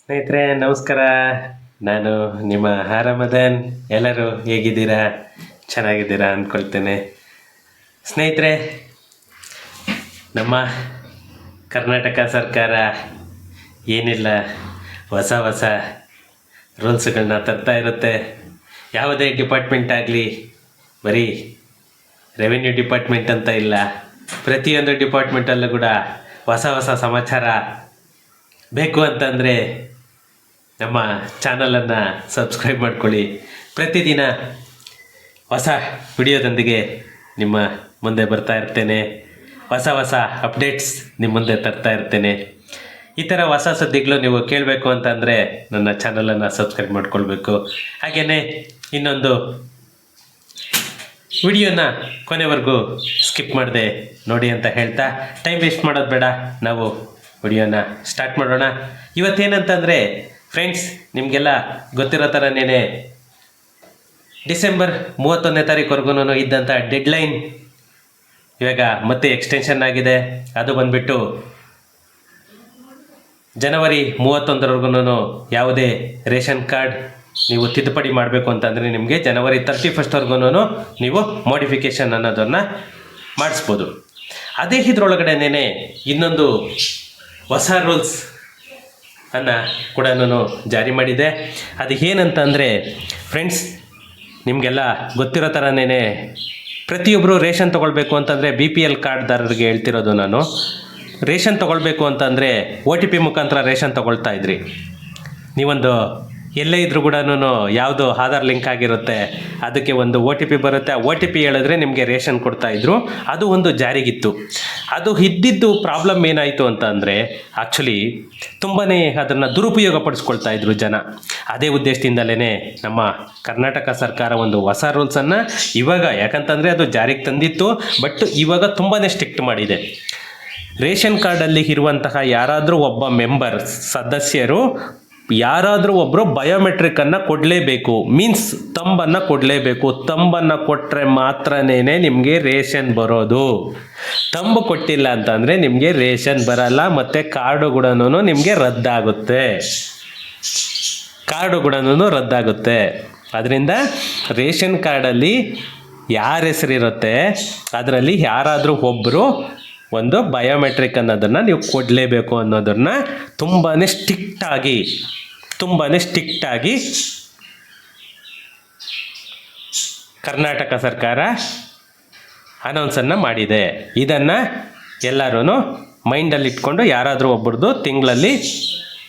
ಸ್ನೇಹಿತರೆ ನಮಸ್ಕಾರ. ನಾನು ನಿಮ್ಮ ಹಾರಮದನ್. ಎಲ್ಲರೂ ಹೇಗಿದ್ದೀರಾ? ಚೆನ್ನಾಗಿದ್ದೀರಾ ಅಂದ್ಕೊಳ್ತೇನೆ. ಸ್ನೇಹಿತರೆ, ನಮ್ಮ ಕರ್ನಾಟಕ ಸರ್ಕಾರ ಏನಿಲ್ಲ ಹೊಸ ಹೊಸ ರೂಲ್ಸ್ಗಳನ್ನ ತರ್ತಾ ಇರುತ್ತೆ. ಯಾವುದೇ ಡಿಪಾರ್ಟ್ಮೆಂಟ್ ಆಗಲಿ, ಬರೀ ರೆವಿನ್ಯೂ ಡಿಪಾರ್ಟ್ಮೆಂಟ್ ಅಂತ ಇಲ್ಲ, ಪ್ರತಿಯೊಂದು ಡಿಪಾರ್ಟ್ಮೆಂಟಲ್ಲೂ ಕೂಡ ಹೊಸ ಹೊಸ ಸಮಾಚಾರ ಬೇಕು ಅಂತಂದರೆ ನಮ್ಮ ಚಾನಲನ್ನು ಸಬ್ಸ್ಕ್ರೈಬ್ ಮಾಡ್ಕೊಳ್ಳಿ. ಪ್ರತಿದಿನ ಹೊಸ ವಿಡಿಯೋದೊಂದಿಗೆ ನಿಮ್ಮ ಮುಂದೆ ಬರ್ತಾ ಇರ್ತೇನೆ. ಹೊಸ ಹೊಸ ಅಪ್ಡೇಟ್ಸ್ ನಿಮ್ಮ ಮುಂದೆ ತರ್ತಾ ಇರ್ತೇನೆ. ಈ ಥರ ಹೊಸ ಸುದ್ದಿಗಳು ನೀವು ಕೇಳಬೇಕು ಅಂತಂದರೆ ನನ್ನ ಚಾನಲನ್ನು ಸಬ್ಸ್ಕ್ರೈಬ್ ಮಾಡ್ಕೊಳ್ಬೇಕು. ಹಾಗೆಯೇ ಇನ್ನೊಂದು ವಿಡಿಯೋನ ಕೊನೆವರೆಗೂ ಸ್ಕಿಪ್ ಮಾಡದೆ ನೋಡಿ ಅಂತ ಹೇಳ್ತಾ, ಟೈಮ್ ವೇಸ್ಟ್ ಮಾಡೋದು ಬೇಡ, ನಾವು ವಿಡಿಯೋನ ಸ್ಟಾರ್ಟ್ ಮಾಡೋಣ. ಇವತ್ತೇನಂತಂದರೆ ಫ್ರೆಂಡ್ಸ್, ನಿಮಗೆಲ್ಲ ಗೊತ್ತಿರೋ ಥರನೇ ಡಿಸೆಂಬರ್ 31ನೇ ತಾರೀಕುವರೆಗೂ ಇದ್ದಂಥ ಡೆಡ್ಲೈನ್ ಇವಾಗ ಮತ್ತೆ ಎಕ್ಸ್ಟೆನ್ಷನ್ ಆಗಿದೆ. ಅದು ಬಂದುಬಿಟ್ಟು ಜನವರಿ 31ರವರೆಗೂ ಯಾವುದೇ ರೇಷನ್ ಕಾರ್ಡ್ ನೀವು ತಿದ್ದುಪಡಿ ಮಾಡಬೇಕು ಅಂತಂದರೆ ನಿಮಗೆ ಜನವರಿ 31 ನೀವು ಮಾಡಿಫಿಕೇಷನ್ ಅನ್ನೋದನ್ನು ಮಾಡಿಸ್ಬೋದು. ಅದೇ ಇದರೊಳಗಡೆನೇ ಇನ್ನೊಂದು ಹೊಸ ರೂಲ್ಸ್ ಅನ್ನು ಕೂಡ ಜಾರಿ ಮಾಡಿದೆ. ಅದು ಏನಂತಂದರೆ ಫ್ರೆಂಡ್ಸ್, ನಿಮಗೆಲ್ಲ ಗೊತ್ತಿರೋ ಥರನೇ ಪ್ರತಿಯೊಬ್ಬರು ರೇಷನ್ ತೊಗೊಳ್ಬೇಕು ಅಂತಂದರೆ BPL ಕಾರ್ಡ್ದಾರರಿಗೆ ಹೇಳ್ತಿರೋದು ನಾನು. ರೇಷನ್ ತೊಗೊಳ್ಬೇಕು ಅಂತಂದರೆ OTP ಮುಖಾಂತರ ರೇಷನ್ ತೊಗೊಳ್ತಾ ಇದ್ರಿ. ನೀವೊಂದು ಎಲ್ಲೇ ಇದ್ರೂ ಕೂಡ ಯಾವುದು ಆಧಾರ್ ಲಿಂಕ್ ಆಗಿರುತ್ತೆ, ಅದಕ್ಕೆ ಒಂದು OTP ಬರುತ್ತೆ. ಆ OTP ಹೇಳಿದ್ರೆ ನಿಮಗೆ ರೇಷನ್ ಕೊಡ್ತಾಯಿದ್ರು. ಅದು ಒಂದು ಜಾರಿಗಿತ್ತು. ಅದು ಇದ್ದಿದ್ದು ಪ್ರಾಬ್ಲಮ್ ಏನಾಯಿತು ಅಂತ ಅಂದರೆ, ಆ್ಯಕ್ಚುಲಿ ತುಂಬಾ ಅದನ್ನು ದುರುಪಯೋಗ ಪಡಿಸ್ಕೊಳ್ತಾ ಇದ್ರು ಜನ. ಅದೇ ಉದ್ದೇಶದಿಂದಲೇ ನಮ್ಮ ಕರ್ನಾಟಕ ಸರ್ಕಾರ ಒಂದು ಹೊಸ ರೂಲ್ಸನ್ನು ಇವಾಗ, ಯಾಕಂತಂದರೆ ಅದು ಜಾರಿಗೆ ತಂದಿತ್ತು, ಬಟ್ ಇವಾಗ ತುಂಬಾ ಸ್ಟ್ರಿಕ್ಟ್ ಮಾಡಿದೆ. ರೇಷನ್ ಕಾರ್ಡಲ್ಲಿ ಇರುವಂತಹ ಯಾರಾದರೂ ಒಬ್ಬ ಮೆಂಬರ್ ಸದಸ್ಯರು ಯಾರಾದರೂ ಒಬ್ಬರು ಬಯೋಮೆಟ್ರಿಕನ್ನು ಕೊಡಲೇಬೇಕು. ಮೀನ್ಸ್ ತಂಬನ್ನು ಕೊಡಲೇಬೇಕು. ತಂಬನ್ನು ಕೊಟ್ಟರೆ ಮಾತ್ರನೇ ನಿಮಗೆ ರೇಷನ್ ಬರೋದು. ತಂಬು ಕೊಟ್ಟಿಲ್ಲ ಅಂತಂದರೆ ನಿಮಗೆ ರೇಷನ್ ಬರಲ್ಲ. ಮತ್ತು ಕಾರ್ಡು ಕೂಡ ನಿಮಗೆ ರದ್ದಾಗುತ್ತೆ. ಅದರಿಂದ ರೇಷನ್ ಕಾರ್ಡಲ್ಲಿ ಯಾರ ಹೆಸರಿರುತ್ತೆ ಅದರಲ್ಲಿ ಯಾರಾದರೂ ಒಬ್ಬರು ಒಂದು ಬಯೋಮೆಟ್ರಿಕ್ ಅನ್ನೋದನ್ನು ನೀವು ಕೊಡಲೇಬೇಕು ಅನ್ನೋದನ್ನು ತುಂಬಾ ಸ್ಟ್ರಿಕ್ಟಾಗಿ ಕರ್ನಾಟಕ ಸರ್ಕಾರ ಅನೌನ್ಸನ್ನು ಮಾಡಿದೆ. ಇದನ್ನು ಎಲ್ಲರೂ ಮೈಂಡಲ್ಲಿ ಇಟ್ಕೊಂಡು ಯಾರಾದರೂ ಒಬ್ಬರದು ತಿಂಗಳಲ್ಲಿ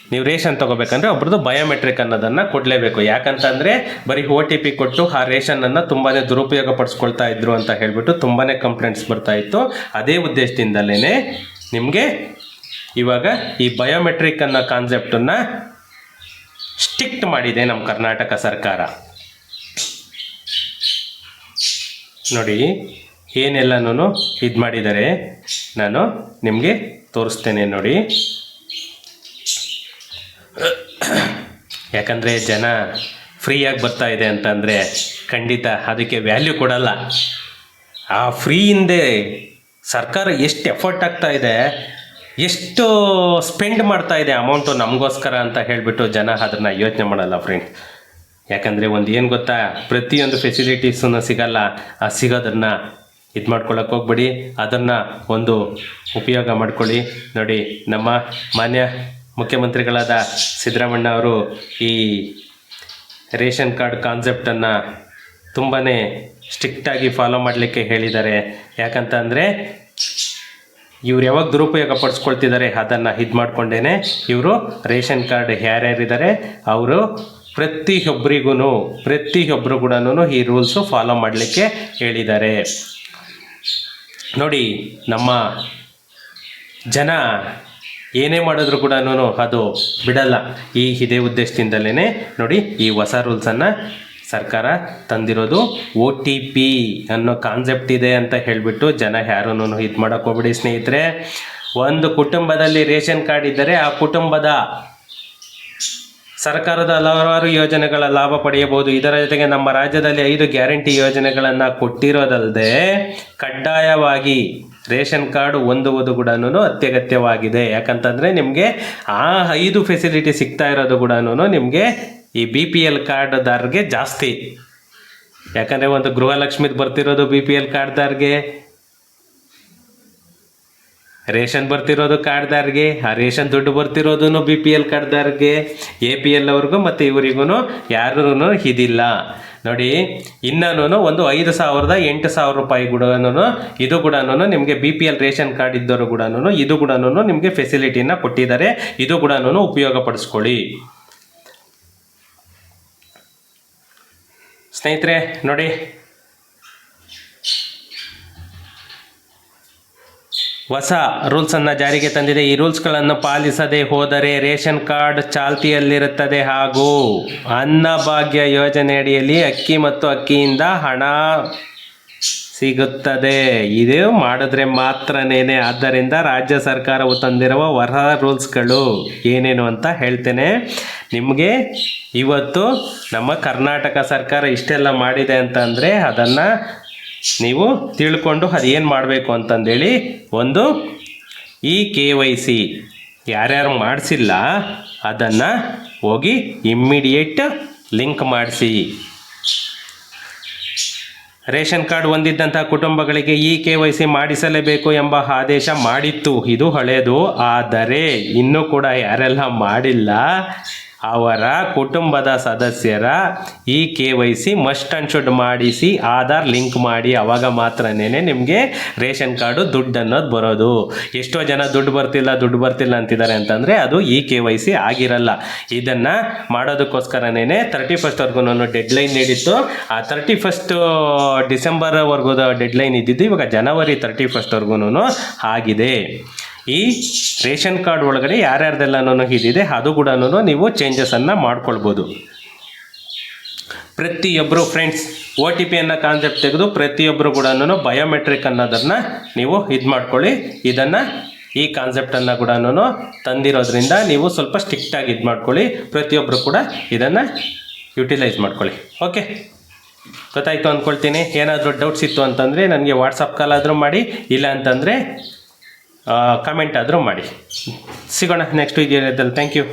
ನೀವು ರೇಷನ್ ತೊಗೋಬೇಕಂದ್ರೆ ಒಬ್ರದ್ದು ಬಯೋಮೆಟ್ರಿಕ್ ಅನ್ನೋದನ್ನು ಕೊಡಲೇಬೇಕು. ಯಾಕಂತಂದರೆ ಬರೀ OTP ಕೊಟ್ಟು ಆ ರೇಷನನ್ನು ತುಂಬಾ ದುರುಪಯೋಗ ಪಡಿಸ್ಕೊಳ್ತಾ ಇದ್ರು ಅಂತ ಹೇಳಿಬಿಟ್ಟು ತುಂಬಾ ಕಂಪ್ಲೇಂಟ್ಸ್ ಬರ್ತಾಯಿತ್ತು. ಅದೇ ಉದ್ದೇಶದಿಂದಲೇ ನಿಮಗೆ ಇವಾಗ ಈ ಬಯೋಮೆಟ್ರಿಕ್ ಅನ್ನೋ ಕಾನ್ಸೆಪ್ಟನ್ನು ಸ್ಟ್ರಿಕ್ಟ್ ಮಾಡಿದೆ ನಮ್ಮ ಕರ್ನಾಟಕ ಸರ್ಕಾರ. ನೋಡಿ ಏನೆಲ್ಲನೂ ಇದು ಮಾಡಿದ್ದಾರೆ, ನಾನು ನಿಮಗೆ ತೋರಿಸ್ತೇನೆ ನೋಡಿ. ಯಾಕಂದರೆ ಜನ ಫ್ರೀಯಾಗಿ ಬರ್ತಾ ಇದೆ ಅಂತಂದರೆ ಖಂಡಿತ ಅದಕ್ಕೆ ವ್ಯಾಲ್ಯೂ ಕೊಡಲ್ಲ. ಆ ಫ್ರೀ ಹಿಂದೆ ಸರ್ಕಾರ ಎಷ್ಟು ಎಫರ್ಟ್ ಆಗ್ತಾ ಇದೆ, ಎಷ್ಟು ಸ್ಪೆಂಡ್ ಮಾಡ್ತಾ ಇದೆ ಅಮೌಂಟು ನಮಗೋಸ್ಕರ ಅಂತ ಹೇಳಿಬಿಟ್ಟು ಜನ ಅದನ್ನು ಯೋಚನೆ ಮಾಡಲ್ಲ ಫ್ರೆಂಡ್ಸ್. ಯಾಕಂದರೆ ಒಂದು ಏನು ಗೊತ್ತಾ, ಪ್ರತಿಯೊಂದು ಫೆಸಿಲಿಟೀಸನ್ನು ಸಿಗಲ್ಲ. ಆ ಸಿಗೋದನ್ನು ಇದು ಮಾಡ್ಕೊಳ್ಳೋಕೆ ಹೋಗ್ಬೇಡಿ, ಅದನ್ನು ಒಂದು ಉಪಯೋಗ ಮಾಡ್ಕೊಳ್ಳಿ. ನೋಡಿ, ನಮ್ಮ ಮಾನ್ಯ ಮುಖ್ಯಮಂತ್ರಿಗಳಾದ ಸಿದ್ದರಾಮಣ್ಣ ಅವರು ಈ ರೇಷನ್ ಕಾರ್ಡ್ ಕಾನ್ಸೆಪ್ಟನ್ನು ತುಂಬಾ ಸ್ಟ್ರಿಕ್ಟಾಗಿ ಫಾಲೋ ಮಾಡಲಿಕ್ಕೆ ಹೇಳಿದ್ದಾರೆ. ಯಾಕಂತಂದರೆ ಇವ್ರು ಯಾವಾಗ ದುರುಪಯೋಗ ಪಡಿಸ್ಕೊಳ್ತಿದ್ದಾರೆ ಅದನ್ನು ಇದು ಮಾಡಿಕೊಂಡೇ ಇವರು ರೇಷನ್ ಕಾರ್ಡ್ ಯಾರ್ಯಾರಿದ್ದಾರೆ ಅವರು ಪ್ರತಿಯೊಬ್ಬರು ಕೂಡ ಈ ರೂಲ್ಸು ಫಾಲೋ ಮಾಡಲಿಕ್ಕೆ ಹೇಳಿದ್ದಾರೆ. ನೋಡಿ, ನಮ್ಮ ಜನ ಏನೇ ಮಾಡಿದ್ರು ಕೂಡ ಅದು ಬಿಡಲ್ಲ. ಇದೇ ಉದ್ದೇಶದಿಂದಲೇ ನೋಡಿ ಈ ಹೊಸ ರೂಲ್ಸನ್ನು ಸರ್ಕಾರ ತಂದಿರೋದು. OTP ಅನ್ನೋ ಕಾನ್ಸೆಪ್ಟ್ ಇದೆ ಅಂತ ಹೇಳಿಬಿಟ್ಟು ಜನ ಯಾರೂ ಇದು ಮಾಡೋಕ್ಕೆ ಹೋಗ್ಬಿಡಿ ಸ್ನೇಹಿತರೆ. ಒಂದು ಕುಟುಂಬದಲ್ಲಿ ರೇಷನ್ ಕಾರ್ಡ್ ಇದ್ದರೆ ಆ ಕುಟುಂಬದ ಸರ್ಕಾರದ ಹಲವಾರು ಯೋಜನೆಗಳ ಲಾಭ ಪಡೆಯಬಹುದು. ಇದರ ಜೊತೆಗೆ ನಮ್ಮ ರಾಜ್ಯದಲ್ಲಿ 5 ಗ್ಯಾರಂಟಿ ಯೋಜನೆಗಳನ್ನು ಕೊಟ್ಟಿರೋದಲ್ಲದೆ ಕಡ್ಡಾಯವಾಗಿ ರೇಷನ್ ಕಾರ್ಡ್ ಹೊಂದುವುದು ಕೂಡ ಅತ್ಯಗತ್ಯವಾಗಿದೆ. ಯಾಕಂತಂದರೆ ನಿಮಗೆ ಆ 5 ಫೆಸಿಲಿಟಿ ಸಿಗ್ತಾ ಇರೋದು ಕೂಡ ನಿಮಗೆ ಈ BPL ಕಾರ್ಡ್ದಾರ್ಗೆ ಜಾಸ್ತಿ. ಯಾಕಂದರೆ ಒಂದು ಗೃಹಲಕ್ಷ್ಮಿದು ಬರ್ತಿರೋದು BPL ಕಾರ್ಡ್ದಾರ್ಗೆ, ರೇಷನ್ ಬರ್ತಿರೋದು ಕಾರ್ಡ್ದಾರ್ಗೆ, ಆ ರೇಷನ್ ದುಡ್ಡು ಬರ್ತಿರೋದು BPL ಕಾರ್ಡ್ದಾರ್ಗೆ, APL ಅವ್ರಿಗೂ ಮತ್ತು ಇವರಿಗೂ ಯಾರೂ ಇದಿಲ್ಲ ನೋಡಿ. ಇನ್ನೂ ಒಂದು 5,000 ರೂಪಾಯಿ ಕೂಡ ಇದು ಕೂಡ ನಿಮಗೆ BPL ರೇಷನ್ ಕಾರ್ಡ್ ಇದ್ದವರು ಕೂಡ ಇದು ಕೂಡ ನಿಮಗೆ ಫೆಸಿಲಿಟಿನ ಕೊಟ್ಟಿದ್ದಾರೆ. ಇದು ಕೂಡ ಉಪಯೋಗ ಪಡಿಸ್ಕೊಳ್ಳಿ ಸ್ನೇಹಿತರೆ. ನೋಡಿ, ಹೊಸ ರೂಲ್ಸನ್ನು ಜಾರಿಗೆ ತಂದಿದೆ. ಈ ರೂಲ್ಸ್ಗಳನ್ನು ಪಾಲಿಸದೆ ಹೋದರೆ ರೇಷನ್ ಕಾರ್ಡ್ ಚಾಲ್ತಿಯಲ್ಲಿರುತ್ತದೆ ಹಾಗೂ ಅನ್ನಭಾಗ್ಯ ಯೋಜನೆಯಡಿಯಲ್ಲಿ ಅಕ್ಕಿ ಮತ್ತು ಅಕ್ಕಿಯಿಂದ ಹಣ ಸಿಗುತ್ತದೆ. ಇದು ಮಾಡಿದ್ರೆ ಮಾತ್ರನೇ. ಆದ್ದರಿಂದ ರಾಜ್ಯ ಸರ್ಕಾರವು ತಂದಿರುವ ಹೊಸ ರೂಲ್ಸ್ಗಳು ಏನೇನು ಅಂತ ಹೇಳ್ತೇನೆ ನಿಮಗೆ. ಇವತ್ತು ನಮ್ಮ ಕರ್ನಾಟಕ ಸರ್ಕಾರ ಇಷ್ಟೆಲ್ಲ ಮಾಡಿದೆ ಅಂತಂದರೆ ಅದನ್ನು ನೀವು ತಿಳ್ಕೊಂಡು ಅದೇನು ಮಾಡಬೇಕು ಅಂತಂದೇಳಿ, ಒಂದು ಈ KYC ಯಾರ್ಯಾರು ಮಾಡಿಸಿಲ್ಲ ಅದನ್ನು ಹೋಗಿ ಇಮ್ಮಿಡಿಯೇಟ್ ಲಿಂಕ್ ಮಾಡಿಸಿ. ರೇಷನ್ ಕಾರ್ಡ್ ಹೊಂದಿದ್ದಂಥ ಕುಟುಂಬಗಳಿಗೆ ಈ KYC ಮಾಡಿಸಲೇಬೇಕು ಎಂಬ ಆದೇಶ ಮಾಡಿತ್ತು. ಇದು ಹಳೆಯದು. ಆದರೆ ಇನ್ನೂ ಕೂಡ ಯಾರೆಲ್ಲ ಮಾಡಿಲ್ಲ ಅವರ ಕುಟುಂಬದ ಸದಸ್ಯರ ಈ KYC ಮಸ್ಟ್ ಆ್ಯಂಡ್ ಶುಡ್ ಮಾಡಿಸಿ ಆಧಾರ್ ಲಿಂಕ್ ಮಾಡಿ. ಆವಾಗ ಮಾತ್ರನೇ ನಿಮಗೆ ರೇಷನ್ ಕಾರ್ಡು ದುಡ್ಡು ಅನ್ನೋದು ಬರೋದು. ಎಷ್ಟೋ ಜನ ದುಡ್ಡು ಬರ್ತಿಲ್ಲ ಅಂತಿದ್ದಾರೆ ಅಂತಂದರೆ ಅದು ಈ KYC ಆಗಿರಲ್ಲ. ಇದನ್ನು ಮಾಡೋದಕ್ಕೋಸ್ಕರನೇ 31st ಡೆಡ್ಲೈನ್ ನೀಡಿತ್ತು. ಆ 31 ಡಿಸೆಂಬರ್ವರೆಗೂ ಡೆಡ್ಲೈನ್ ಇದ್ದಿದ್ದು ಇವಾಗ ಜನವರಿ 31 ಆಗಿದೆ. ಈ ರೇಷನ್ ಕಾರ್ಡ್ ಒಳಗಡೆ ಯಾರ್ಯಾರ್ದೆಲ್ಲನೂ ಇದಿದೆ ಅದು ಕೂಡ ನೀವು ಚೇಂಜಸನ್ನು ಮಾಡ್ಕೊಳ್ಬೋದು. ಪ್ರತಿಯೊಬ್ಬರು ಫ್ರೆಂಡ್ಸ್ OTP ಅನ್ನೋ ಕಾನ್ಸೆಪ್ಟ್ ತೆಗೆದು ಪ್ರತಿಯೊಬ್ಬರು ಕೂಡ ಬಯೋಮೆಟ್ರಿಕ್ ಅನ್ನೋದನ್ನು ನೀವು ಇದು ಮಾಡ್ಕೊಳ್ಳಿ. ಇದನ್ನು ಈ ಕಾನ್ಸೆಪ್ಟನ್ನು ಕೂಡ ತಂದಿರೋದ್ರಿಂದ ನೀವು ಸ್ವಲ್ಪ ಸ್ಟ್ರಿಕ್ಟಾಗಿ ಇದು ಮಾಡ್ಕೊಳ್ಳಿ. ಪ್ರತಿಯೊಬ್ಬರು ಕೂಡ ಇದನ್ನು ಯುಟಿಲೈಸ್ ಮಾಡ್ಕೊಳ್ಳಿ. ಓಕೆ, ಗೊತ್ತಾಯಿತು ಅಂದ್ಕೊಳ್ತೀನಿ. ಏನಾದರೂ ಡೌಟ್ಸ್ ಇತ್ತು ಅಂತಂದರೆ ನನಗೆ ವಾಟ್ಸಪ್ ಕಾಲ್ ಆದರೂ ಮಾಡಿ, ಇಲ್ಲ ಅಂತಂದರೆ ಕಮೆಂಟ್ ಆದರೂ ಮಾಡಿ. ಸಿಗೋಣ ನೆಕ್ಸ್ಟ್ ವಿಡಿಯೋದಲ್ಲಿ. Thank you.